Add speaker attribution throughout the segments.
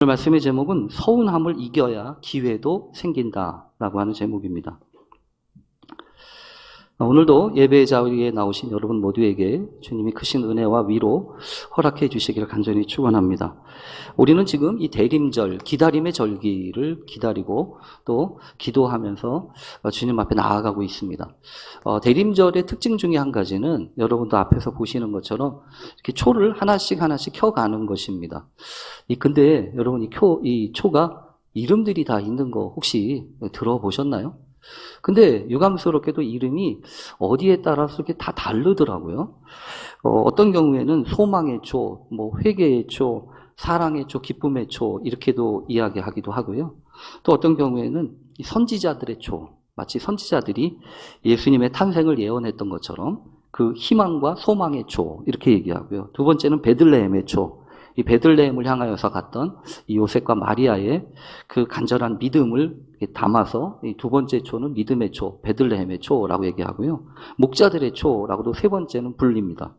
Speaker 1: 오늘 말씀의 제목은 서운함을 이겨야 기회도 생긴다라고 하는 제목입니다. 오늘도 예배 자리에 나오신 여러분 모두에게 주님이 크신 은혜와 위로 허락해 주시기를 간절히 축원합니다. 우리는 지금 이 대림절, 기다림의 절기를 기다리고 또 기도하면서 주님 앞에 나아가고 있습니다. 대림절의 특징 중에 한 가지는 여러분도 앞에서 보시는 것처럼 이렇게 초를 하나씩 켜가는 것입니다. 근데 여러분 이 초가 이름들이 다 있는 거 혹시 들어보셨나요? 근데 유감스럽게도 이름이 어디에 따라서 이렇게 다 다르더라고요. 어떤 경우에는 소망의 초, 회개의 초, 사랑의 초, 기쁨의 초 이렇게도 이야기하기도 하고요. 또 어떤 경우에는 선지자들의 초, 마치 선지자들이 예수님의 탄생을 예언했던 것처럼 그 희망과 소망의 초 이렇게 얘기하고요. 두 번째는 베들레헴의 초. 이 베들레헴을 향하여서 갔던 이 요셉과 마리아의 그 간절한 믿음을 담아서 이 두 번째 초는 믿음의 초, 베들레헴의 초라고 얘기하고요. 목자들의 초라고도 세 번째는 불립니다.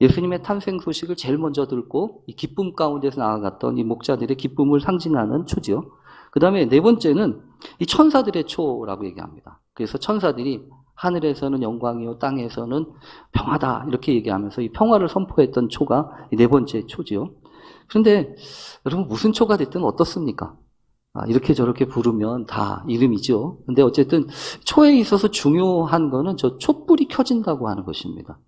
Speaker 1: 예수님의 탄생 소식을 제일 먼저 듣고 이 기쁨 가운데서 나아갔던 이 목자들의 기쁨을 상징하는 초지요. 그 다음에 네 번째는 이 천사들의 초라고 얘기합니다. 그래서 천사들이 하늘에서는 영광이요 땅에서는 평화다 이렇게 얘기하면서 이 평화를 선포했던 초가 이 네 번째 초지요. 그런데 여러분 무슨 초가 됐든 어떻습니까? 이렇게 저렇게 부르면 다 이름이죠. 근데 어쨌든 초에 있어서 중요한 거는 저 촛불이 켜진다고 하는 것입니다.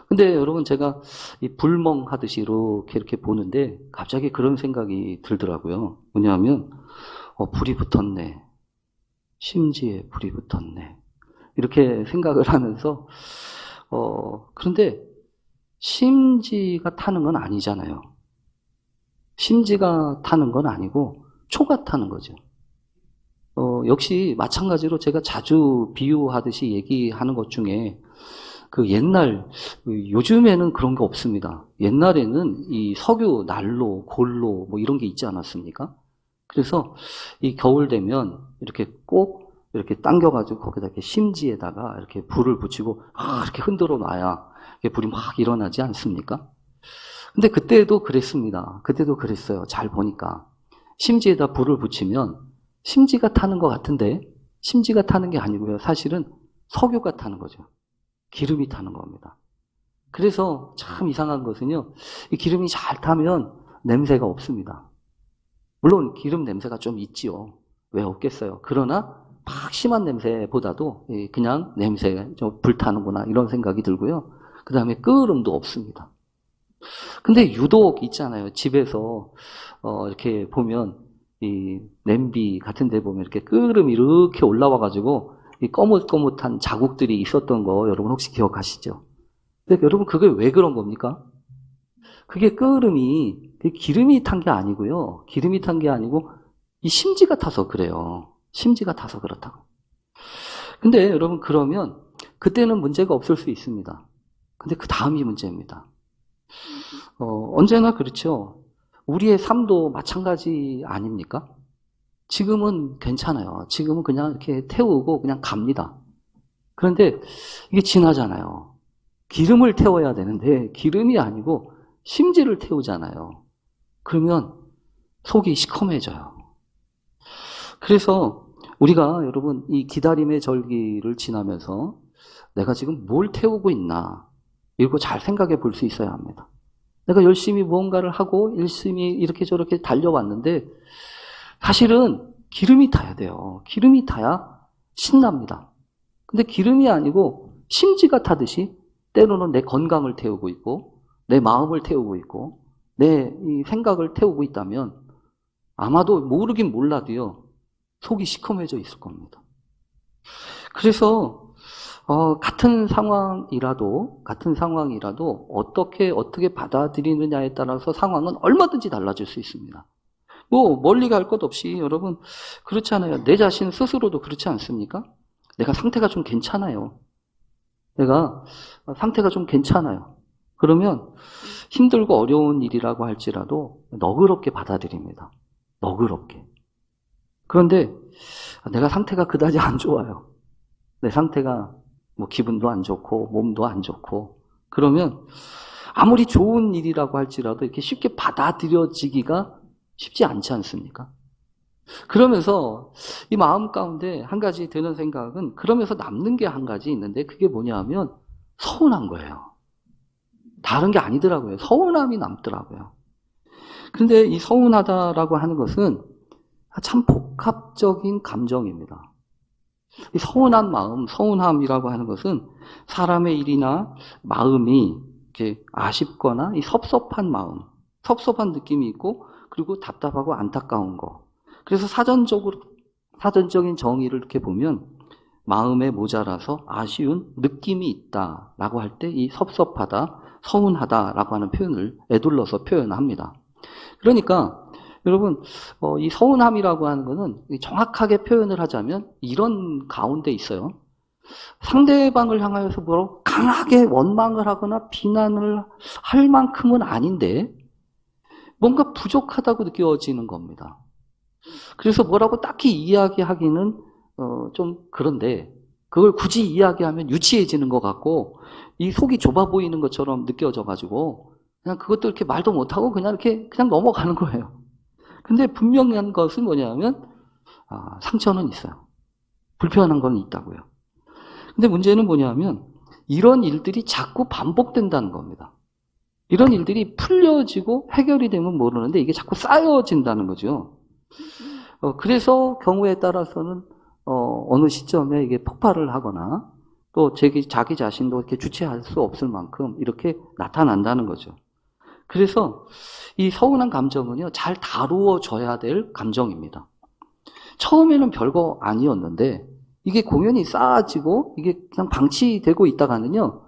Speaker 1: 근데 여러분 제가 이 불멍하듯이 이렇게 보는데 갑자기 그런 생각이 들더라고요. 뭐냐면 불이 붙었네. 심지에 불이 붙었네. 이렇게 생각을 하면서 그런데 심지가 타는 건 아니잖아요. 심지가 타는 건 아니고 초가 타는 거죠. 역시 마찬가지로 제가 자주 비유하듯이 얘기하는 것 중에 요즘에는 그런 게 없습니다. 옛날에는 이 석유, 난로, 골로 이런 게 있지 않았습니까? 그래서 이 겨울 되면 이렇게 꼭 이렇게 당겨가지고 거기다 이렇게 심지에다가 이렇게 불을 붙이고 이렇게 흔들어 놔야 불이 막 일어나지 않습니까? 근데 그때도 그랬습니다. 그때도 그랬어요. 잘 보니까. 심지에다 불을 붙이면 심지가 타는 것 같은데 심지가 타는 게 아니고요. 사실은 석유가 타는 거죠. 기름이 타는 겁니다. 그래서 참 이상한 것은요. 이 기름이 잘 타면 냄새가 없습니다. 물론 기름 냄새가 좀 있지요. 왜 없겠어요. 그러나 막 심한 냄새보다도 그냥 냄새 좀 불타는구나 이런 생각이 들고요. 그 다음에 끓음도 없습니다. 근데 유독 있잖아요. 집에서 이렇게 보면 이 냄비 같은 데 보면 이렇게 끓음이 이렇게 올라와가지고 이 거뭇거뭇한 자국들이 있었던 거 여러분 혹시 기억하시죠? 근데 여러분 그게 왜 그런 겁니까? 그게 기름이 탄 게 아니고요. 기름이 탄 게 아니고 이 심지가 타서 그래요. 심지가 타서 그렇다고. 근데 여러분 그러면 그때는 문제가 없을 수 있습니다. 근데 그 다음이 문제입니다. 언제나 그렇죠. 우리의 삶도 마찬가지 아닙니까? 지금은 괜찮아요. 지금은 그냥 이렇게 태우고 그냥 갑니다. 그런데 이게 지나잖아요. 기름을 태워야 되는데 기름이 아니고 심지를 태우잖아요. 그러면 속이 시커매져요. 그래서 우리가 여러분 이 기다림의 절기를 지나면서 내가 지금 뭘 태우고 있나 이거 잘 생각해 볼 수 있어야 합니다. 내가 열심히 무언가를 하고 열심히 이렇게 저렇게 달려왔는데 사실은 기름이 타야 돼요. 기름이 타야 신납니다. 근데 기름이 아니고 심지가 타듯이 때로는 내 건강을 태우고 있고 내 마음을 태우고 있고 내 이 생각을 태우고 있다면 아마도 모르긴 몰라도요. 속이 시커매져 있을 겁니다. 그래서 같은 상황이라도 어떻게 받아들이느냐에 따라서 상황은 얼마든지 달라질 수 있습니다. 멀리 갈 것 없이 여러분 그렇잖아요. 내 자신 스스로도 그렇지 않습니까? 내가 상태가 좀 괜찮아요. 그러면 힘들고 어려운 일이라고 할지라도 너그럽게 받아들입니다. 너그럽게. 그런데 내가 상태가 그다지 안 좋아요. 내 상태가 기분도 안 좋고 몸도 안 좋고 그러면 아무리 좋은 일이라고 할지라도 이렇게 쉽게 받아들여지기가 쉽지 않지 않습니까? 그러면서 이 마음 가운데 한 가지 드는 생각은 그러면서 남는 게 한 가지 있는데 그게 뭐냐 하면 서운한 거예요. 다른 게 아니더라고요. 서운함이 남더라고요. 근데 이 서운하다라고 하는 것은 참 복합적인 감정입니다. 이 서운한 마음, 서운함이라고 하는 것은 사람의 일이나 마음이 이렇게 아쉽거나 이 섭섭한 마음, 섭섭한 느낌이 있고 그리고 답답하고 안타까운 거. 그래서 사전적인 정의를 이렇게 보면 마음에 모자라서 아쉬운 느낌이 있다라고 할 때 이 섭섭하다, 서운하다라고 하는 표현을 에둘러서 표현합니다. 그러니까 여러분 이 서운함이라고 하는 것은 정확하게 표현을 하자면 이런 가운데 있어요. 상대방을 향하여서 뭐라고 강하게 원망을 하거나 비난을 할 만큼은 아닌데 뭔가 부족하다고 느껴지는 겁니다. 그래서 뭐라고 딱히 이야기하기는 좀 그런데 그걸 굳이 이야기하면 유치해지는 것 같고 이 속이 좁아 보이는 것처럼 느껴져가지고 그냥 그것도 이렇게 말도 못하고 그냥 이렇게 그냥 넘어가는 거예요. 근데 분명한 것은 뭐냐면 상처는 있어요. 불편한 건 있다고요. 근데 문제는 뭐냐면 이런 일들이 자꾸 반복된다는 겁니다. 이런 일들이 풀려지고 해결이 되면 모르는데 이게 자꾸 쌓여진다는 거죠. 그래서 경우에 따라서는 어느 시점에 이게 폭발을 하거나 또 자기 자신도 이렇게 주체할 수 없을 만큼 이렇게 나타난다는 거죠. 그래서 이 서운한 감정은요, 잘 다루어져야 될 감정입니다. 처음에는 별거 아니었는데 이게 공연이 쌓아지고 이게 그냥 방치되고 있다가는요,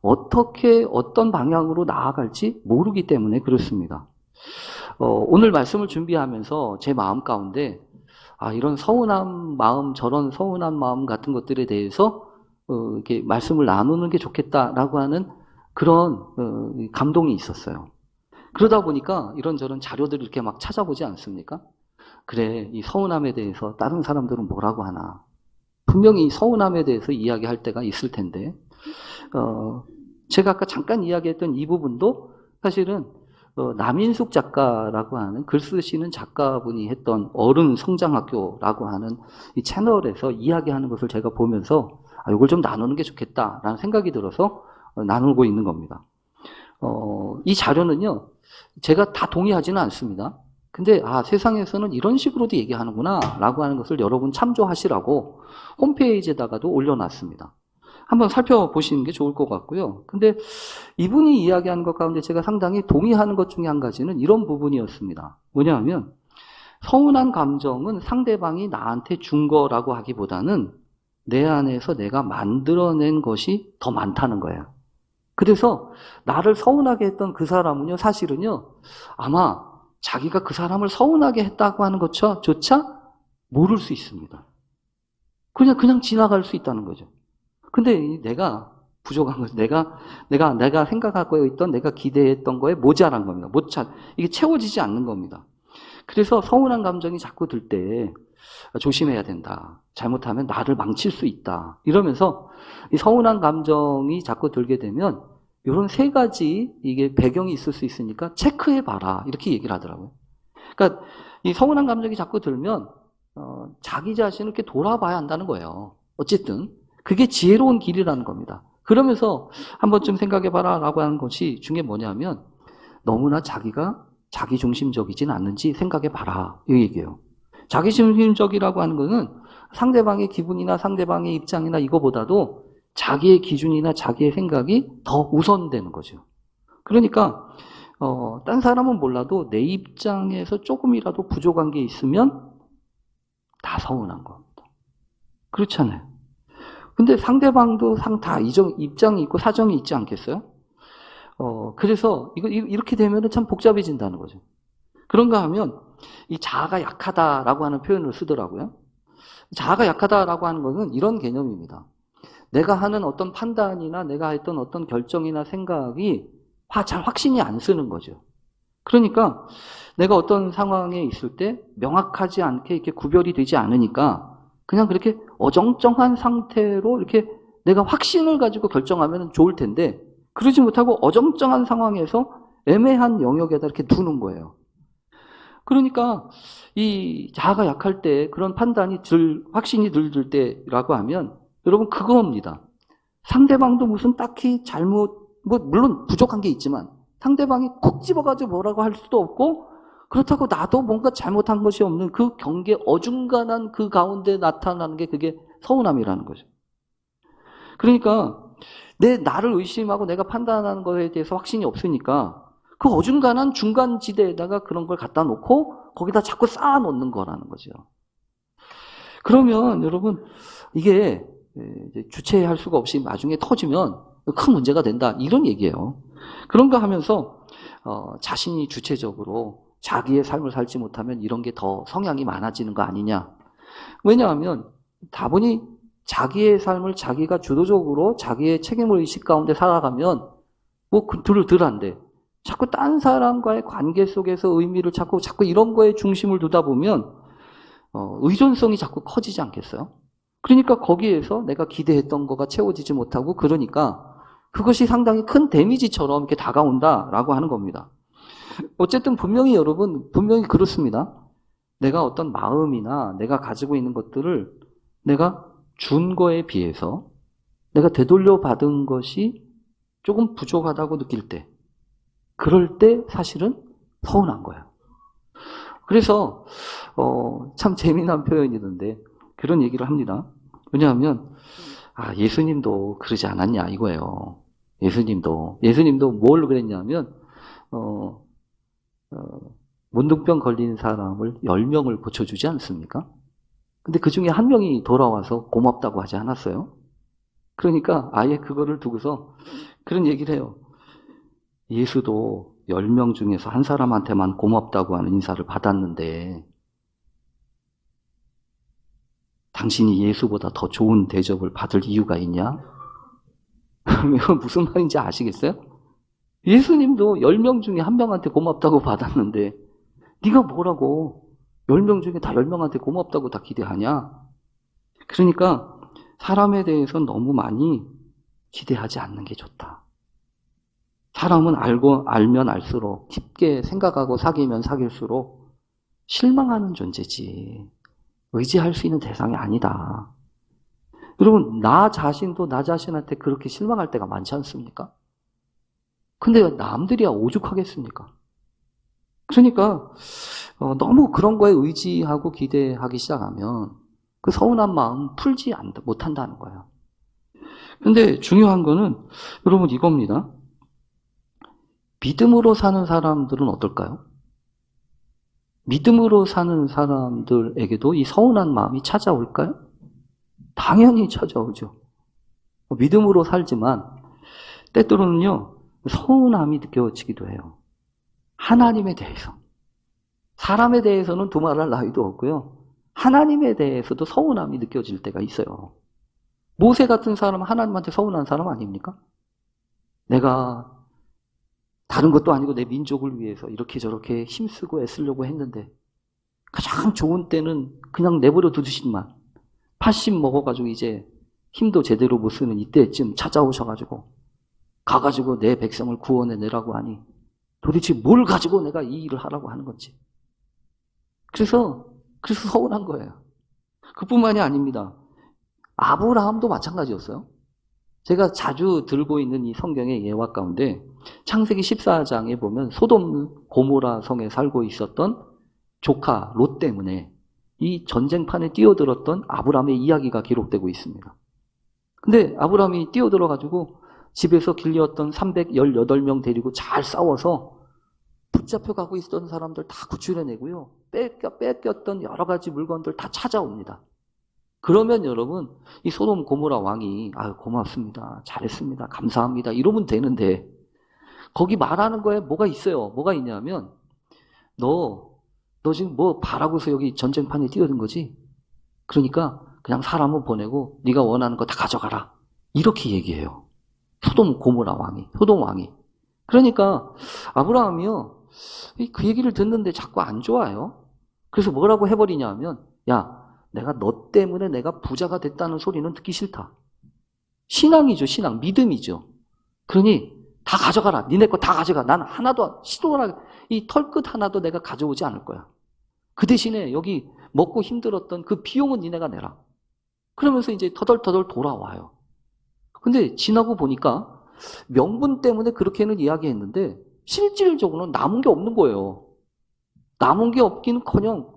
Speaker 1: 어떻게 어떤 방향으로 나아갈지 모르기 때문에 그렇습니다. 오늘 말씀을 준비하면서 제 마음 가운데 이런 서운한 마음, 저런 서운한 마음 같은 것들에 대해서 이렇게 말씀을 나누는 게 좋겠다라고 하는 그런 감동이 있었어요. 그러다 보니까 이런저런 자료들을 이렇게 막 찾아보지 않습니까? 그래, 이 서운함에 대해서 다른 사람들은 뭐라고 하나. 분명히 서운함에 대해서 이야기할 때가 있을 텐데, 제가 아까 잠깐 이야기했던 이 부분도 사실은 남인숙 작가라고 하는 글 쓰시는 작가분이 했던 어른 성장학교라고 하는 이 채널에서 이야기하는 것을 제가 보면서 이걸 좀 나누는 게 좋겠다라는 생각이 들어서 나누고 있는 겁니다. 이 자료는요, 제가 다 동의하지는 않습니다. 근데 세상에서는 이런 식으로도 얘기하는구나 라고 하는 것을 여러분 참조하시라고 홈페이지에다가도 올려놨습니다. 한번 살펴보시는 게 좋을 것 같고요. 근데 이분이 이야기하는 것 가운데 제가 상당히 동의하는 것 중에 한 가지는 이런 부분이었습니다. 뭐냐 하면 서운한 감정은 상대방이 나한테 준 거라고 하기보다는 내 안에서 내가 만들어낸 것이 더 많다는 거예요. 그래서 나를 서운하게 했던 그 사람은요, 사실은요, 아마 자기가 그 사람을 서운하게 했다고 하는 것조차 모를 수 있습니다. 그냥 지나갈 수 있다는 거죠. 근데 내가 부족한 거죠. 내가 생각하고 있던, 내가 기대했던 거에 모자란 겁니다. 이게 채워지지 않는 겁니다. 그래서 서운한 감정이 자꾸 들 때 조심해야 된다. 잘못하면 나를 망칠 수 있다. 이러면서 이 서운한 감정이 자꾸 들게 되면 이런 세 가지 이게 배경이 있을 수 있으니까 체크해 봐라. 이렇게 얘기를 하더라고요. 그러니까 이 서운한 감정이 자꾸 들면 자기 자신을 이렇게 돌아봐야 한다는 거예요. 어쨌든 그게 지혜로운 길이라는 겁니다. 그러면서 한 번쯤 생각해 봐라 라고 하는 것이 중에 뭐냐면 너무나 자기가 자기중심적이진 않는지 생각해 봐라. 이 얘기예요. 자기중심적이라고 하는 것은 상대방의 기분이나 상대방의 입장이나 이거보다도 자기의 기준이나 자기의 생각이 더 우선되는 거죠. 그러니까 딴 사람은 몰라도 내 입장에서 조금이라도 부족한 게 있으면 다 서운한 겁니다. 그렇잖아요. 근데 상대방도 다 입장이 있고 사정이 있지 않겠어요? 그래서 이렇게 되면 참 복잡해진다는 거죠. 그런가 하면 이 자아가 약하다라고 하는 표현을 쓰더라고요. 자아가 약하다라고 하는 것은 이런 개념입니다. 내가 하는 어떤 판단이나 내가 했던 어떤 결정이나 생각이 잘 확신이 안 쓰는 거죠. 그러니까 내가 어떤 상황에 있을 때 명확하지 않게 이렇게 구별이 되지 않으니까 그냥 그렇게 어정쩡한 상태로 이렇게 내가 확신을 가지고 결정하면 좋을 텐데 그러지 못하고 어정쩡한 상황에서 애매한 영역에다 이렇게 두는 거예요. 그러니까 이 자아가 약할 때 그런 판단이 확신이 들 때라고 하면 여러분 그거입니다. 상대방도 무슨 딱히 물론 부족한 게 있지만 상대방이 콕 집어가지고 뭐라고 할 수도 없고 그렇다고 나도 뭔가 잘못한 것이 없는 그 경계 어중간한 그 가운데 나타나는 게 그게 서운함이라는 거죠. 그러니까 나를 의심하고 내가 판단하는 것에 대해서 확신이 없으니까 그 어중간한 중간지대에다가 그런 걸 갖다 놓고 거기다 자꾸 쌓아 놓는 거라는 거죠. 그러면 여러분 이게 주체할 수가 없이 나중에 터지면 큰 문제가 된다 이런 얘기예요. 그런가 하면서 자신이 주체적으로 자기의 삶을 살지 못하면 이런 게 더 성향이 많아지는 거 아니냐. 왜냐하면 다분히 자기의 삶을 자기가 주도적으로 자기의 책임을 의식 가운데 살아가면 뭐 덜한데 자꾸 딴 사람과의 관계 속에서 의미를 찾고 자꾸 이런 거에 중심을 두다 보면 의존성이 자꾸 커지지 않겠어요? 그러니까 거기에서 내가 기대했던 거가 채워지지 못하고 그러니까 그것이 상당히 큰 데미지처럼 이렇게 다가온다라고 하는 겁니다. 어쨌든 분명히 그렇습니다. 내가 어떤 마음이나 내가 가지고 있는 것들을 내가 준 거에 비해서 내가 되돌려 받은 것이 조금 부족하다고 느낄 때 그럴 때 사실은 서운한 거야. 그래서 참 재미난 표현이던데 그런 얘기를 합니다. 왜냐하면 예수님도 그러지 않았냐 이거예요. 예수님도 뭘 그랬냐면 문둥병 걸린 사람을 10명을 고쳐주지 않습니까? 근데 그 중에 한 명이 돌아와서 고맙다고 하지 않았어요? 그러니까 아예 그거를 두고서 그런 얘기를 해요. 예수도 10명 중에서 한 사람한테만 고맙다고 하는 인사를 받았는데 당신이 예수보다 더 좋은 대접을 받을 이유가 있냐? 이건 무슨 말인지 아시겠어요? 예수님도 10명 중에 한 명한테 고맙다고 받았는데 네가 뭐라고 10명 중에 다 10명한테 고맙다고 다 기대하냐? 그러니까 사람에 대해서 너무 많이 기대하지 않는 게 좋다. 사람은 알면 알수록 깊게 생각하고 사귀면 사귈수록 실망하는 존재지 의지할 수 있는 대상이 아니다. 여러분 나 자신도 나 자신한테 그렇게 실망할 때가 많지 않습니까? 근데 남들이야 오죽하겠습니까? 그러니까 너무 그런 거에 의지하고 기대하기 시작하면 그 서운한 마음 풀지 못한다는 거예요. 근데 중요한 거는 여러분 이겁니다. 믿음으로 사는 사람들은 어떨까요? 믿음으로 사는 사람들에게도 이 서운한 마음이 찾아올까요? 당연히 찾아오죠. 믿음으로 살지만 때때로는요 서운함이 느껴지기도 해요. 하나님에 대해서. 사람에 대해서는 두말할 나위도 없고요. 하나님에 대해서도 서운함이 느껴질 때가 있어요. 모세 같은 사람은 하나님한테 서운한 사람 아닙니까? 내가 다른 것도 아니고 내 민족을 위해서 이렇게 저렇게 힘쓰고 애쓰려고 했는데 가장 좋은 때는 그냥 내버려 두시지만 80 먹어가지고 이제 힘도 제대로 못 쓰는 이때쯤 찾아오셔가지고 가가지고 내 백성을 구원해내라고 하니 도대체 뭘 가지고 내가 이 일을 하라고 하는 건지. 그래서 서운한 거예요. 그뿐만이 아닙니다. 아브라함도 마찬가지였어요. 제가 자주 들고 있는 이 성경의 예화 가운데 창세기 14장에 보면 소돔 고모라 성에 살고 있었던 조카 롯 때문에 이 전쟁판에 뛰어들었던 아브라함의 이야기가 기록되고 있습니다. 근데 아브라함이 뛰어들어가지고 집에서 길렸던 318명 데리고 잘 싸워서 붙잡혀가고 있었던 사람들 다 구출해내고요. 뺏겼던 여러 가지 물건들 다 찾아옵니다. 그러면 여러분 이 소돔 고모라 왕이 고맙습니다. 잘했습니다. 감사합니다. 이러면 되는데 거기 말하는 거에 뭐가 있어요. 뭐가 있냐면 너 지금 뭐 바라고서 여기 전쟁판에 뛰어든 거지? 그러니까 그냥 사람을 보내고 네가 원하는 거 다 가져가라. 이렇게 얘기해요. 소돔 왕이. 그러니까 아브라함이요. 그 얘기를 듣는데 자꾸 안 좋아요. 그래서 뭐라고 해버리냐면 야 내가 너 때문에 내가 부자가 됐다는 소리는 듣기 싫다. 신앙이죠. 신앙. 믿음이죠. 그러니 다 가져가라. 니네 거 다 가져가. 난 하나도 이 털끝 하나도 내가 가져오지 않을 거야. 그 대신에 여기 먹고 힘들었던 그 비용은 니네가 내라. 그러면서 이제 터덜터덜 돌아와요. 근데 지나고 보니까 명분 때문에 그렇게는 이야기했는데 실질적으로는 남은 게 없는 거예요. 남은 게 없기는커녕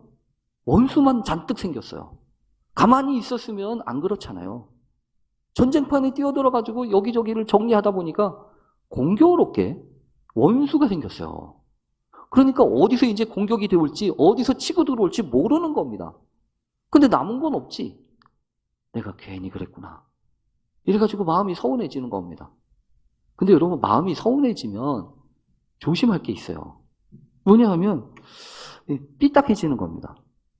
Speaker 1: 원수만 잔뜩 생겼어요. 가만히 있었으면 안 그렇잖아요. 전쟁판에 뛰어들어가지고 여기저기를 정리하다 보니까 공교롭게 원수가 생겼어요. 그러니까 어디서 이제 공격이 들어올지, 어디서 치고 들어올지 모르는 겁니다. 근데 남은 건 없지. 내가 괜히 그랬구나. 이래가지고 마음이 서운해지는 겁니다. 근데 여러분, 마음이 서운해지면 조심할 게 있어요. 뭐냐하면 삐딱해지는 겁니다.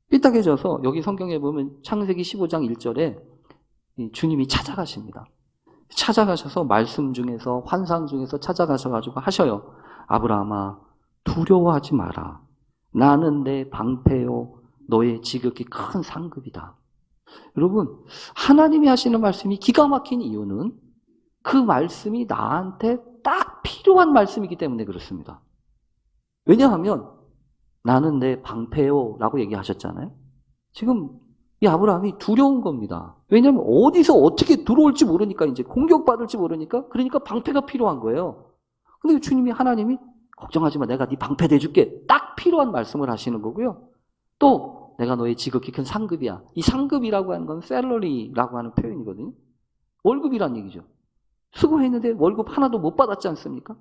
Speaker 1: 삐딱해져서 여기 성경에 보면 창세기 15장 1절에 주님이 찾아가십니다. 찾아가셔서 말씀 중에서 환상 중에서 찾아가셔가지고 하셔요. 아브라함아, 두려워하지 마라. 나는 내 방패요 너의 지극히 큰 상급이다. 여러분, 하나님이 하시는 말씀이 기가 막힌 이유는 그 말씀이 나한테 딱 필요한 말씀이기 때문에 그렇습니다. 왜냐하면 나는 내 방패요 라고 얘기하셨잖아요. 지금 이 아브라함이 두려운 겁니다. 왜냐하면 어디서 어떻게 들어올지 모르니까, 이제 공격받을지 모르니까, 그러니까 방패가 필요한 거예요. 근데 주님이, 하나님이 걱정하지 마, 내가 네 방패 대줄게, 딱 필요한 말씀을 하시는 거고요. 또 내가 너의 지극히 큰 상급이야. 이 상급이라고 하는 건 셀러리라고 하는 표현이거든요. 월급이란 얘기죠. 수고했는데 월급 하나도 못 받았지 않습니까?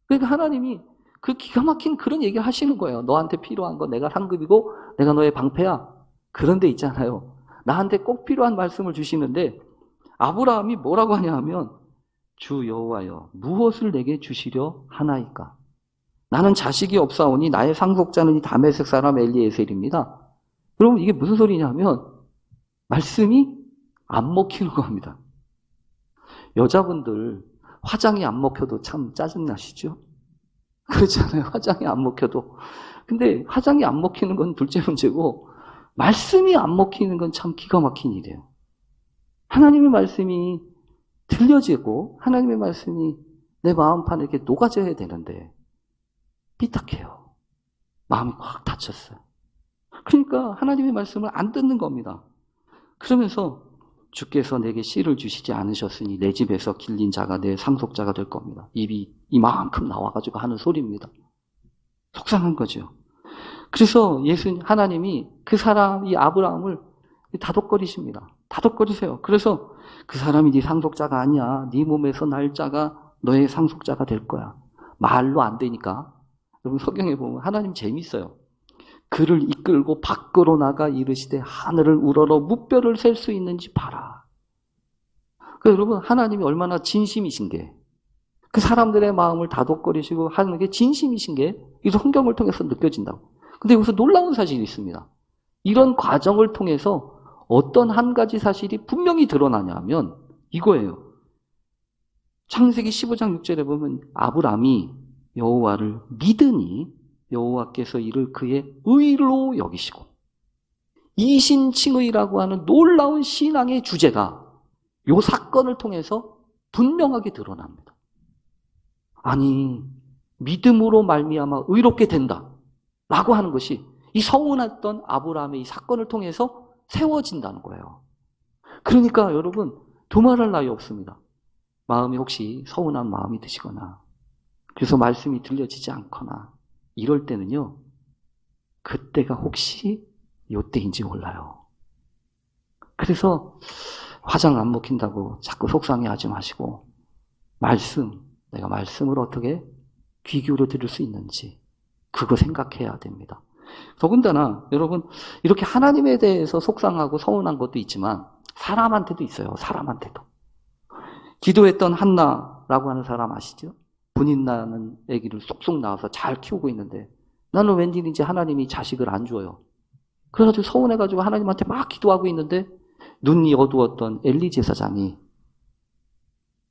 Speaker 1: 그러니까 하나님이 그 기가 막힌 그런 얘기를 하시는 거예요. 너한테 필요한 건 내가 상급이고 내가 너의 방패야. 그런데 있잖아요, 나한테 꼭 필요한 말씀을 주시는데 아브라함이 뭐라고 하냐 하면, 주 여호와여, 무엇을 내게 주시려 하나이까? 나는 자식이 없사오니 나의 상속자는 이 다메섹 사람 엘리에셀입니다. 여러분, 이게 무슨 소리냐면 말씀이 안 먹히는 겁니다. 여자분들 화장이 안 먹혀도 참 짜증나시죠? 그렇잖아요. 화장이 안 먹혀도. 근데 화장이 안 먹히는 건 둘째 문제고, 말씀이 안 먹히는 건 참 기가 막힌 일이에요. 하나님의 말씀이 들려지고 하나님의 말씀이 내 마음판에 이렇게 녹아져야 되는데 삐딱해요. 마음이 확 닫혔어요. 그러니까 하나님의 말씀을 안 듣는 겁니다. 그러면서 주께서 내게 씨를 주시지 않으셨으니 내 집에서 길린 자가 내 상속자가 될 겁니다. 입이 이만큼 나와가지고 하는 소리입니다. 속상한 거죠. 그래서 하나님이 그 사람, 이 아브라함을 다독거리십니다. 다독거리세요. 그래서 그 사람이 네 상속자가 아니야. 네 몸에서 날 자가 너의 상속자가 될 거야. 말로 안 되니까. 여러분, 성경에 보면 하나님 재밌어요. 그를 이끌고 밖으로 나가 이르시되 하늘을 우러러 무뼈를 셀 수 있는지 봐라. 그러니까 여러분, 하나님이 얼마나 진심이신 게, 그 사람들의 마음을 다독거리시고 하는 게 진심이신 게 이 성경을 통해서 느껴진다고. 근데 여기서 놀라운 사실이 있습니다. 이런 과정을 통해서 어떤 한 가지 사실이 분명히 드러나냐면 이거예요. 창세기 15장 6절에 보면 아브람이 여호와를 믿으니 여호와께서 이를 그의 의로 여기시고, 이신칭의라고 하는 놀라운 신앙의 주제가 이 사건을 통해서 분명하게 드러납니다. 아니, 믿음으로 말미암아 의롭게 된다 라고 하는 것이 이 서운했던 아브라함의 이 사건을 통해서 세워진다는 거예요. 그러니까 여러분, 두말할 나위 없습니다. 마음이 혹시 서운한 마음이 드시거나 그래서 말씀이 들려지지 않거나 이럴 때는요, 그때가 혹시 요때인지 몰라요. 그래서 화장 안 먹힌다고 자꾸 속상해하지 마시고, 내가 말씀을 어떻게 귀 기울여 들을 수 있는지 그거 생각해야 됩니다. 더군다나 여러분, 이렇게 하나님에 대해서 속상하고 서운한 것도 있지만 사람한테도 있어요. 사람한테도. 기도했던 한나라고 하는 사람 아시죠? 분인 나는 아기를 쏙쏙 낳아서 잘 키우고 있는데 나는 웬일인지 하나님이 자식을 안 줘요. 그래가지고 서운해가지고 하나님한테 막 기도하고 있는데 눈이 어두웠던 엘리 제사장이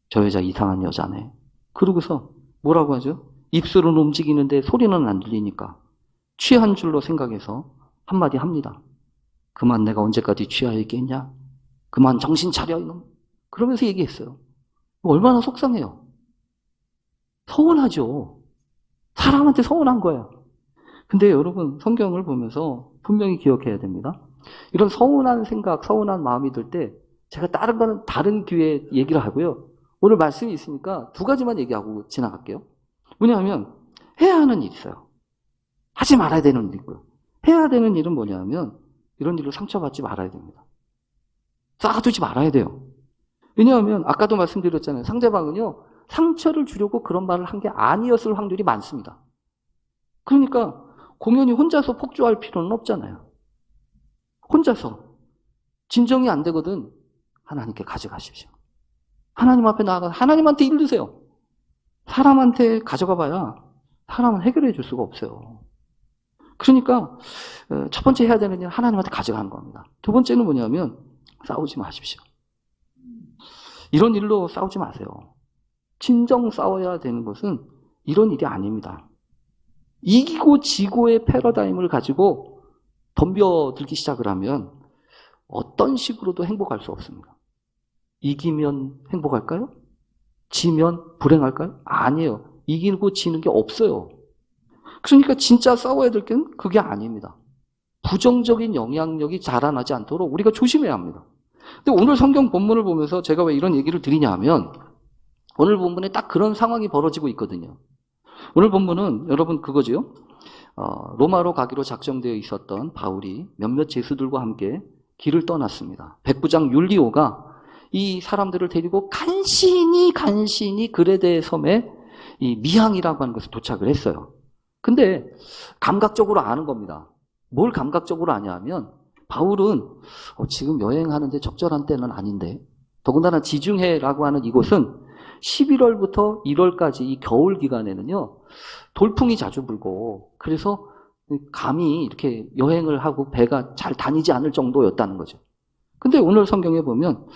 Speaker 1: 저 여자 이상한 여자네. 그러고서 뭐라고 하죠? 입술은 움직이는데 소리는 안 들리니까 취한 줄로 생각해서 한마디 합니다. 그만 내가 언제까지 취하여 있겠냐? 그만 정신 차려 이놈. 그러면서 얘기했어요. 얼마나 속상해요. 서운하죠. 사람한테 서운한 거예요. 근데 여러분 성경을 보면서 분명히 기억해야 됩니다. 이런 서운한 생각, 서운한 마음이 들 때 제가 다른 거는 다른 기회에 얘기를 하고요. 오늘 말씀이 있으니까 두 가지만 얘기하고 지나갈게요. 뭐냐면 해야 하는 일이 있어요. 하지 말아야 되는 일이 있고요. 해야 되는 일은 뭐냐면 이런 일로 상처받지 말아야 됩니다. 쌓아두지 말아야 돼요. 왜냐하면 아까도 말씀드렸잖아요. 상대방은요. 상처를 주려고 그런 말을 한 게 아니었을 확률이 많습니다. 그러니까 공연히 혼자서 폭주할 필요는 없잖아요. 혼자서 진정이 안 되거든 하나님께 가져가십시오. 하나님 앞에 나아가 하나님한테 일르세요. 사람한테 가져가 봐야 사람은 해결해 줄 수가 없어요. 그러니까 첫 번째 해야 되는 일은 하나님한테 가져가는 겁니다. 두 번째는 뭐냐면 싸우지 마십시오. 이런 일로 싸우지 마세요. 진정 싸워야 되는 것은 이런 일이 아닙니다. 이기고 지고의 패러다임을 가지고 덤벼들기 시작을 하면 어떤 식으로도 행복할 수 없습니다. 이기면 행복할까요? 지면 불행할까요? 아니에요. 이기고 지는 게 없어요. 그러니까 진짜 싸워야 될 게 그게 아닙니다. 부정적인 영향력이 자라나지 않도록 우리가 조심해야 합니다. 근데 오늘 성경 본문을 보면서 제가 왜 이런 얘기를 드리냐 하면 오늘 본문에 딱 그런 상황이 벌어지고 있거든요. 오늘 본문은 여러분 그거죠. 로마로 가기로 작정되어 있었던 바울이 몇몇 제수들과 함께 길을 떠났습니다. 백부장 율리오가 이 사람들을 데리고 간신히 그레데 섬에 이 미항이라고 하는 곳에 도착을 했어요. 근데 감각적으로 아는 겁니다. 뭘 감각적으로 아냐 하면 바울은 지금 여행하는데 적절한 때는 아닌데 더군다나 지중해라고 하는 이곳은 11월부터 1월까지 이 겨울 기간에는요 돌풍이 자주 불고 그래서 감히 이렇게 여행을 하고 배가 잘 다니지 않을 정도였다는 거죠. 근데 오늘 성경에 보면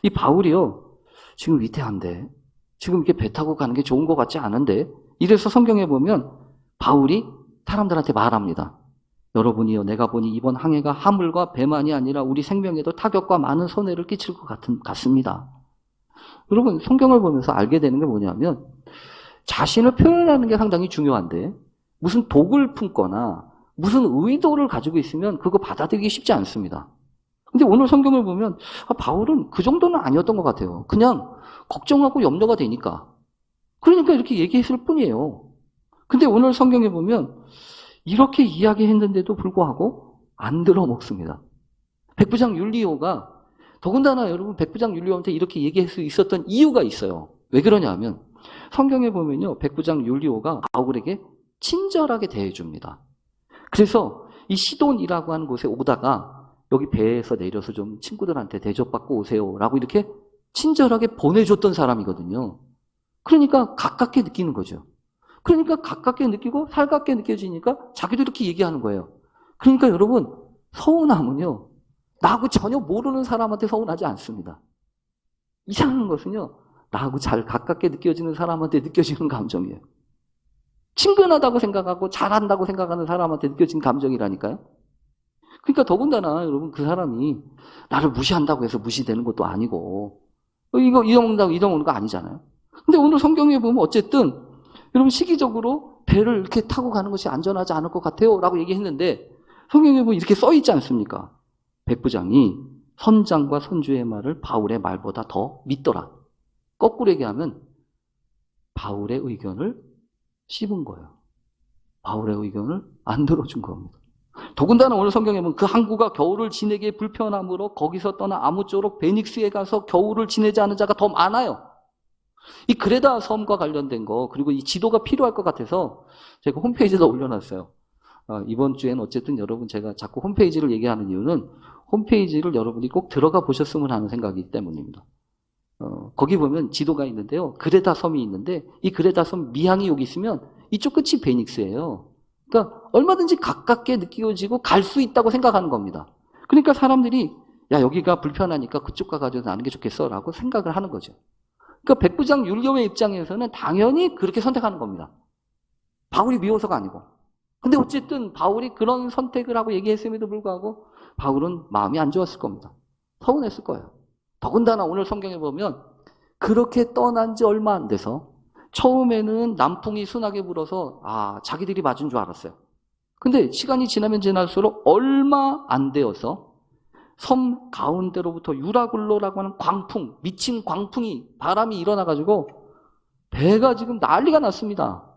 Speaker 1: 이 바울이요 지금 위태한데 지금 이렇게 배 타고 가는 게 좋은 것 같지 않은데 이래서 성경에 보면 바울이 사람들한테 말합니다. 여러분이요 내가 보니 이번 항해가 화물과 배만이 아니라 우리 생명에도 타격과 많은 손해를 끼칠 것 같습니다. 여러분 성경을 보면서 알게 되는 게 뭐냐면 자신을 표현하는 게 상당히 중요한데 무슨 독을 품거나 무슨 의도를 가지고 있으면 그거 받아들이기 쉽지 않습니다. 근데 오늘 성경을 보면 바울은 그 정도는 아니었던 것 같아요. 그냥 걱정하고 염려가 되니까. 그러니까 이렇게 얘기했을 뿐이에요. 근데 오늘 성경에 보면 이렇게 이야기했는데도 불구하고 안 들어먹습니다. 백부장 율리오가 더군다나 여러분 백부장 율리오한테 이렇게 얘기할 수 있었던 이유가 있어요. 왜 그러냐 하면 성경에 보면요. 백부장 율리오가 바울에게 친절하게 대해줍니다. 그래서 이 시돈이라고 하는 곳에 오다가 여기 배에서 내려서 좀 친구들한테 대접받고 오세요라고 이렇게 친절하게 보내줬던 사람이거든요. 그러니까 가깝게 느끼는 거죠. 그러니까 가깝게 느끼고 살갑게 느껴지니까 자기도 이렇게 얘기하는 거예요. 그러니까 여러분 서운함은요. 나하고 전혀 모르는 사람한테 서운하지 않습니다. 이상한 것은요. 나하고 잘 가깝게 느껴지는 사람한테 느껴지는 감정이에요. 친근하다고 생각하고 잘한다고 생각하는 사람한테 느껴지는 감정이라니까요. 그러니까 더군다나 여러분 그 사람이 나를 무시한다고 해서 무시되는 것도 아니고 이거 잊어먹는다고 잊어먹는 거 아니잖아요. 근데 오늘 성경에 보면 어쨌든 여러분 시기적으로 배를 이렇게 타고 가는 것이 안전하지 않을 것 같아요 라고 얘기했는데 성경에 보면 이렇게 써 있지 않습니까? 백부장이 선장과 선주의 말을 바울의 말보다 더 믿더라. 거꾸로 얘기하면 바울의 의견을 씹은 거예요. 바울의 의견을 안 들어준 겁니다. 더군다나 오늘 성경에 보면 그 항구가 겨울을 지내기에 불편함으로 거기서 떠나 아무쪼록 베닉스에 가서 겨울을 지내지 않은 자가 더 많아요. 이 그레다 섬과 관련된 거 그리고 이 지도가 필요할 것 같아서 제가 홈페이지에다 올려놨어요. 이번 주엔 어쨌든 여러분 제가 자꾸 홈페이지를 얘기하는 이유는 홈페이지를 여러분이 꼭 들어가 보셨으면 하는 생각이기 때문입니다. 거기 보면 지도가 있는데요. 그레다 섬이 있는데 이 그레다 섬 미항이 여기 있으면 이쪽 끝이 베닉스예요. 그러니까 얼마든지 가깝게 느껴지고 갈 수 있다고 생각하는 겁니다. 그러니까 사람들이 야 여기가 불편하니까 그쪽 가가지고 나는 게 좋겠어 라고 생각을 하는 거죠. 그러니까 백부장 율리오의 입장에서는 당연히 그렇게 선택하는 겁니다. 바울이 미워서가 아니고. 근데 어쨌든 바울이 그런 선택을 하고 얘기했음에도 불구하고 바울은 마음이 안 좋았을 겁니다. 서운했을 거예요. 더군다나 오늘 성경에 보면 그렇게 떠난 지 얼마 안 돼서 처음에는 남풍이 순하게 불어서 자기들이 맞은 줄 알았어요. 근데 시간이 지나면 지날수록 얼마 안 되어서 섬 가운데로부터 유라굴로라고 하는 광풍, 미친 광풍이, 바람이 일어나가지고 배가 지금 난리가 났습니다.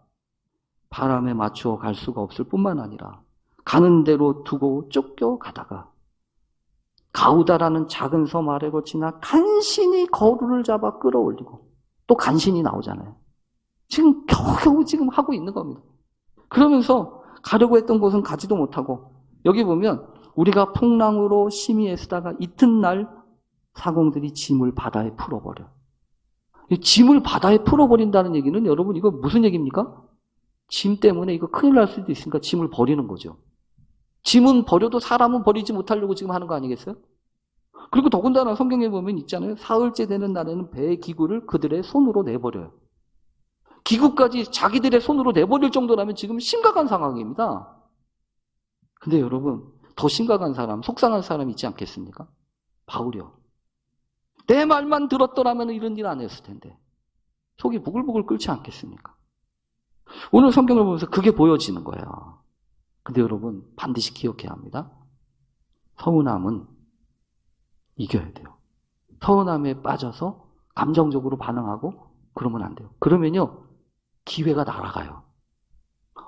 Speaker 1: 바람에 맞추어 갈 수가 없을 뿐만 아니라 가는 대로 두고 쫓겨가다가 가우다라는 작은 섬 아래로 지나 간신히 거루를 잡아 끌어올리고 또 간신히 나오잖아요. 지금 겨우겨우 지금 하고 있는 겁니다. 그러면서 가려고 했던 곳은 가지도 못하고, 여기 보면 우리가 풍랑으로 심히 애쓰다가 이튿날 사공들이 짐을 바다에 풀어버려. 이 짐을 바다에 풀어버린다는 얘기는 여러분 이거 무슨 얘기입니까? 짐 때문에 이거 큰일 날 수도 있으니까 짐을 버리는 거죠. 짐은 버려도 사람은 버리지 못하려고 지금 하는 거 아니겠어요? 그리고 더군다나 성경에 보면 있잖아요. 사흘째 되는 날에는 배의 기구를 그들의 손으로 내버려요. 기구까지 자기들의 손으로 내버릴 정도라면 지금 심각한 상황입니다. 근데 여러분, 더 심각한 사람, 속상한 사람 있지 않겠습니까? 바울이요. 내 말만 들었더라면 이런 일 안 했을 텐데. 속이 부글부글 끓지 않겠습니까? 오늘 성경을 보면서 그게 보여지는 거예요. 근데 여러분, 반드시 기억해야 합니다. 서운함은 이겨야 돼요. 서운함에 빠져서 감정적으로 반응하고 그러면 안 돼요. 그러면요, 기회가 날아가요.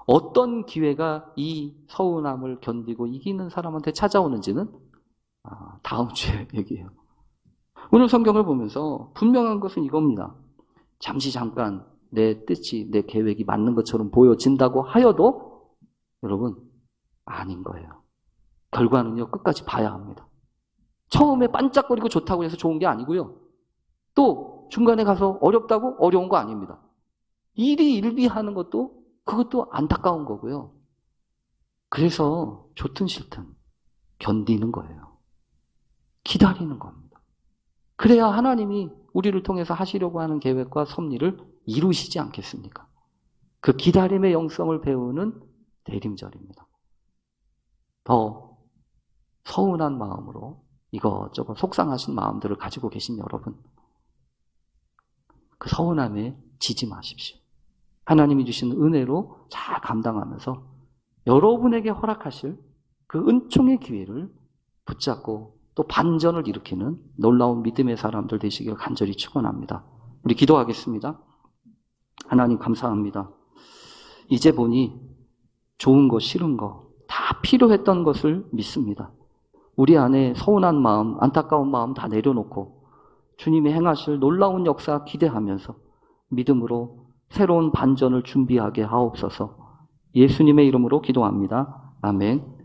Speaker 1: 어떤 기회가 이 서운함을 견디고 이기는 사람한테 찾아오는지는 다음 주에 얘기해요. 오늘 성경을 보면서 분명한 것은 이겁니다. 잠시 잠깐 내 뜻이, 내 계획이 맞는 것처럼 보여진다고 하여도 여러분, 아닌 거예요. 결과는요, 끝까지 봐야 합니다. 처음에 반짝거리고 좋다고 해서 좋은 게 아니고요. 또 중간에 가서 어렵다고 어려운 거 아닙니다. 일이 일비하는 것도 그것도 안타까운 거고요. 그래서 좋든 싫든 견디는 거예요. 기다리는 겁니다. 그래야 하나님이 우리를 통해서 하시려고 하는 계획과 섭리를 이루시지 않겠습니까? 그 기다림의 영성을 배우는 대림절입니다. 더 서운한 마음으로 이것저것 속상하신 마음들을 가지고 계신 여러분, 그 서운함에 지지 마십시오. 하나님이 주신 은혜로 잘 감당하면서 여러분에게 허락하실 그 은총의 기회를 붙잡고 또 반전을 일으키는 놀라운 믿음의 사람들 되시길 간절히 축원합니다. 우리 기도하겠습니다. 하나님 감사합니다. 이제 보니 좋은 거 싫은 거 다 필요했던 것을 믿습니다. 우리 안에 서운한 마음, 안타까운 마음 다 내려놓고 주님이 행하실 놀라운 역사 기대하면서 믿음으로 새로운 반전을 준비하게 하옵소서. 예수님의 이름으로 기도합니다. 아멘.